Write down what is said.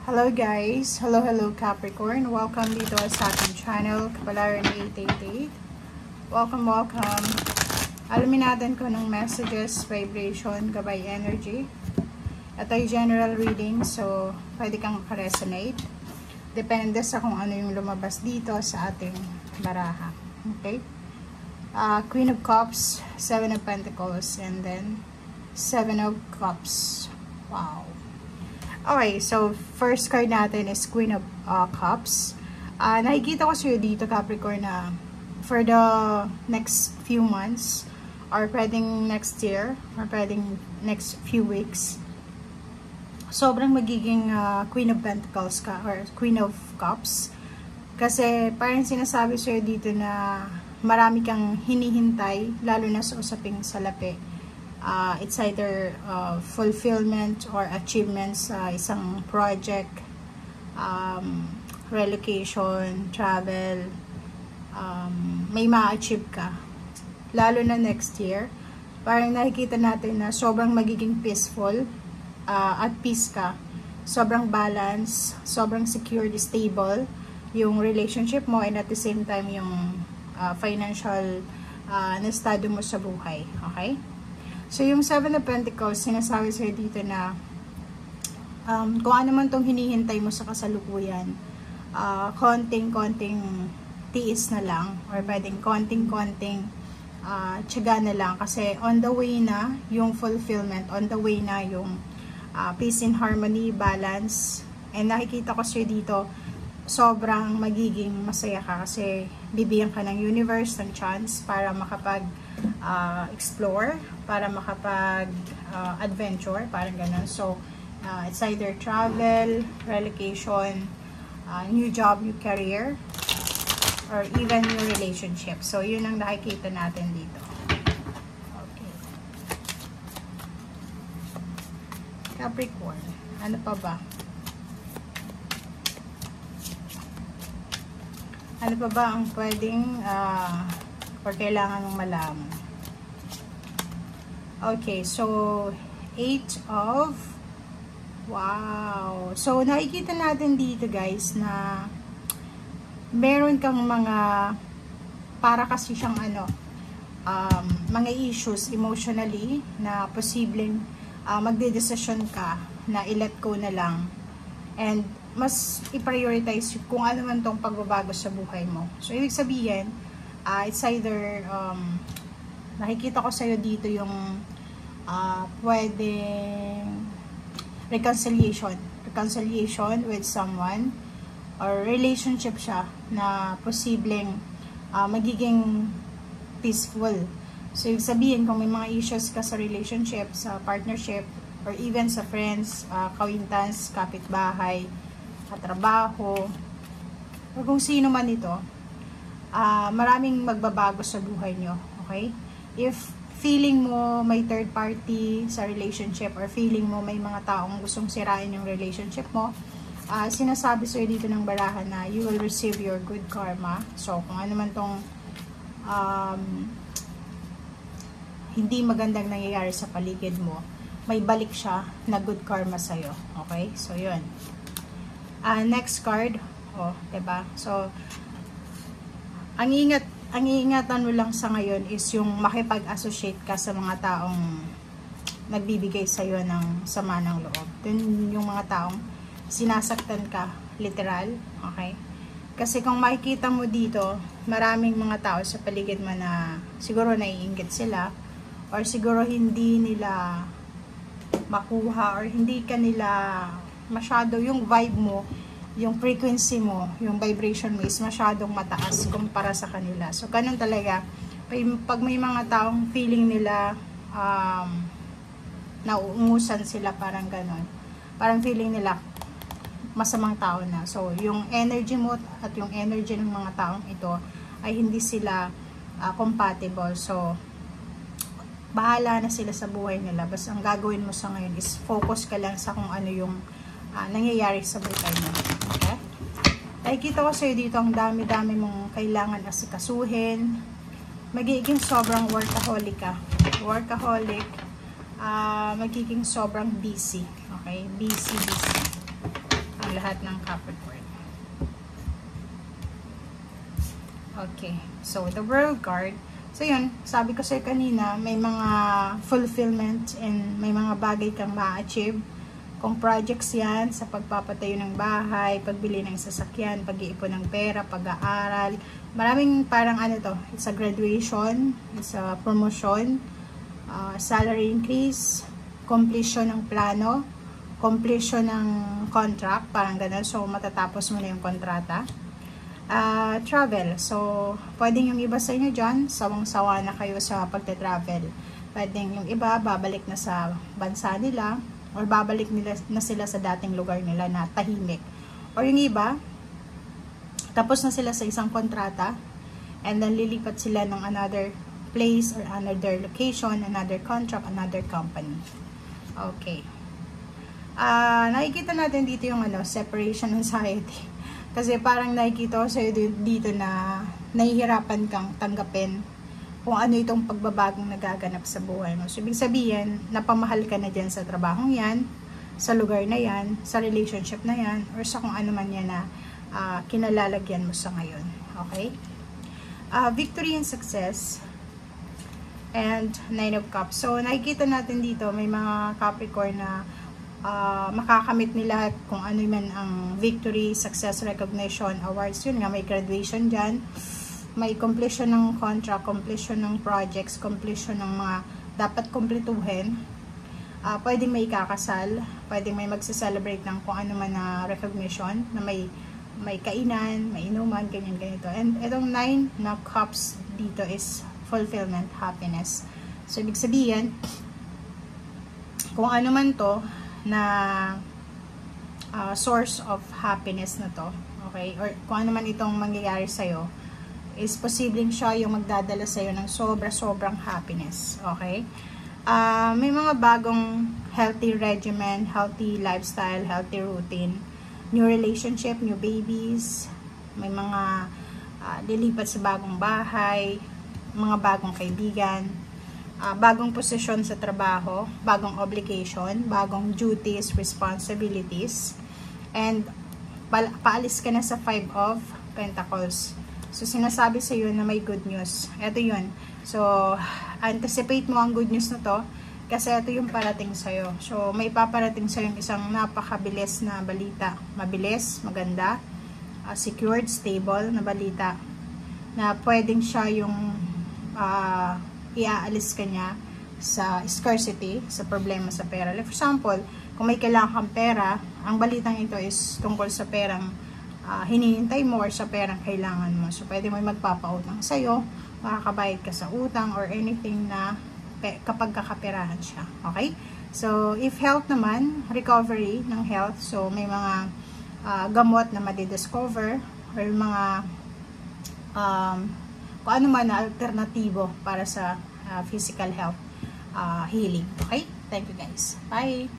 Hello guys! Hello Capricorn! Welcome dito sa ating channel, Kapalaran 888. Welcome! Alamin natin kung anong messages, vibration, gabay energy. Ito ay general reading, so pwede kang makaresonate. Depende sa kung ano yung lumabas dito sa ating baraha. Okay? Queen of Cups, Seven of Pentacles, and then Seven of Cups. Wow! Okay, so first card natin is Queen of Cups. Nakikita ko sa'yo dito, Capricorn, na for the next few months, or pwedeng next year, or pwedeng next few weeks, sobrang magiging Queen of Pentacles ka, or Queen of Cups. Kasi parang sinasabi sa'yo dito na marami kang hinihintay, lalo na sa usaping salapi. It's either fulfillment or achievements sa isang project, relocation, travel, may ma-achieve ka. Lalo na next year, parang nakikita natin na sobrang magiging peaceful, at peace ka. Sobrang balance, sobrang secured, stable yung relationship mo, and at the same time yung financial na estado mo sa buhay. Okay? So, yung Seven of Pentacles, sinasabi sa'yo dito na kung ano man tong hinihintay mo sa kasalukuyan, konting-konting tiis na lang, or pwedeng konting-konting tiyaga na lang, kasi on the way na yung fulfillment, on the way na yung peace and harmony, balance, and nakikita ko sa'yo dito, sobrang magiging masaya ka, kasi bibigyan ka ng universe, ng chance, para explore, para adventure, parang ganun. So, it's either travel, relocation, new job, new career, or even new relationship. So, yun ang nakikita natin dito. Okay. Capricorn, ano pa ba? Ano pa ba ang pwedeng or kailangan mong malaman? Okay, so 8 of wow. So nakikita natin dito, guys, na meron kang mga para kasi siyang mga issues emotionally na posibleng magdedesisyon ka na i-let go na lang, and mas i-prioritize kung ano man tong pagbabago sa buhay mo. So ibig sabihin, it's either nakikita ko sa'yo dito yung pwedeng reconciliation with someone, or relationship siya na posibleng magiging peaceful. So ibig sabihin, kung may mga issues ka sa relationship, sa partnership, or even sa friends, kawintans, kapitbahay, katrabaho, o kung sino man ito, maraming magbabago sa buhay nyo. Okay? If feeling mo may third party sa relationship, or feeling mo may mga taong gustong sirain yung relationship mo, sinasabi sa'yo dito ng barahan na you will receive your good karma. So, kung ano man tong hindi magandang nangyayari sa paligid mo, may balik siya na good karma sa'yo. Okay? So, yun. Next card. Diba? So, ang iingatan mo lang sa ngayon is yung makipag-associate ka sa mga taong nagbibigay sa'yo ng sama ng loob. Dun yung mga taong sinasaktan ka, literal. Okay? Kasi kung makikita mo dito, maraming mga tao sa paligid mo na siguro naiinggit sila, or siguro hindi nila makuha, or hindi ka nila masyado, yung vibe mo, yung frequency mo, yung vibration mo is masyadong mataas kumpara sa kanila. So, ganun talaga. Pag may mga taong feeling nila nauungusan sila, parang ganun. Parang feeling nila masamang tao na. So, yung energy mo at yung energy ng mga taong ito ay hindi sila compatible. So, bahala na sila sa buhay nila. Basta ang gagawin mo sa ngayon is focus ka lang sa kung ano yung nangyayari sa buhay mo. Okay? Nakikita ko sa'yo dito, ang dami-dami mong kailangan asikasuhin. Magiging sobrang workaholic ka. Workaholic. Magiging sobrang busy. Okay? Busy. lahat ng Capricorn. Okay. So, the World card. So, yun. Sabi ko sa'yo kanina, may mga fulfillment and may mga bagay kang ma-achieve. Kung projects yan, sa pagpapatayo ng bahay, pagbili ng sasakyan, pag-iipon ng pera, pag-aaral. Maraming parang ano to, it's a graduation, it's a promotion, salary increase, completion ng plano, completion ng contract, parang ganun. So, matatapos mo na yung kontrata. Travel. So, pwedeng yung iba sa inyo dyan, sawang-sawa na kayo sa pagte-travel. Pwedeng yung iba, babalik na sa bansa nila, or babalik nila na sila sa dating lugar nila na tahimik. Or yung iba, tapos na sila sa isang kontrata, and then lilipat sila ng another place or another location, another contract, another company. Okay. Nakikita natin dito yung separation anxiety. Kasi parang nakikita ko sa'yo dito na nahihirapan kang tanggapin kung ano itong pagbabagong nagaganap sa buhay mo. So, ibig sabihin, napamahal ka na dyan sa trabahong yan, sa lugar na yan, sa relationship na yan, or sa kung ano man yan na kinalalagyan mo sa ngayon. Okay? Victory and success, and 9 of Cups. So, nakikita natin dito, may mga Capricorn na makakamit nila kung ano man ang victory, success, recognition, awards. Yun nga, may graduation dyan. May completion ng contract, completion ng projects, completion ng mga dapat kumpletuhin. Pwedeng may kakasal, pwedeng may magse-celebrate ng kung ano man na recognition, na may kainan, may inuman, ganyan, ganito. And itong 9 na cups dito is fulfillment, happiness. So, ibig sabihin, kung ano man to na source of happiness na to, okay, or kung ano man itong mangyayari sa'yo, is posibleng siya yung magdadala sa'yo ng sobrang happiness. Okay? May mga bagong healthy regimen, healthy lifestyle, healthy routine, new relationship, new babies, may mga lilipat sa bagong bahay, mga bagong kaibigan, bagong posisyon sa trabaho, bagong obligation, bagong duties, responsibilities, and paalis ka na sa 5 of Pentacles. So, sinasabi sa iyo na may good news. Ito yun. So, anticipate mo ang good news na to kasi ito yung parating sa iyo. So, may paparating sa iyo isang napakabilis na balita. Mabilis, maganda, secured, stable na balita na pwedeng siya yung iaalis ka niya sa scarcity, sa problema sa pera. Like for example, kung may kailangan kang pera, ang balitang ito is tungkol sa perang hinihintay mo or sa perang kailangan mo. So, pwede mo magpapautang sa'yo, makakabayad ka sa utang or anything na kapag kakaperahan siya. Okay? So, if health naman, recovery ng health. So, may mga gamot na madidiscover or mga kung ano man na alternatibo para sa physical health healing. Okay? Thank you guys. Bye!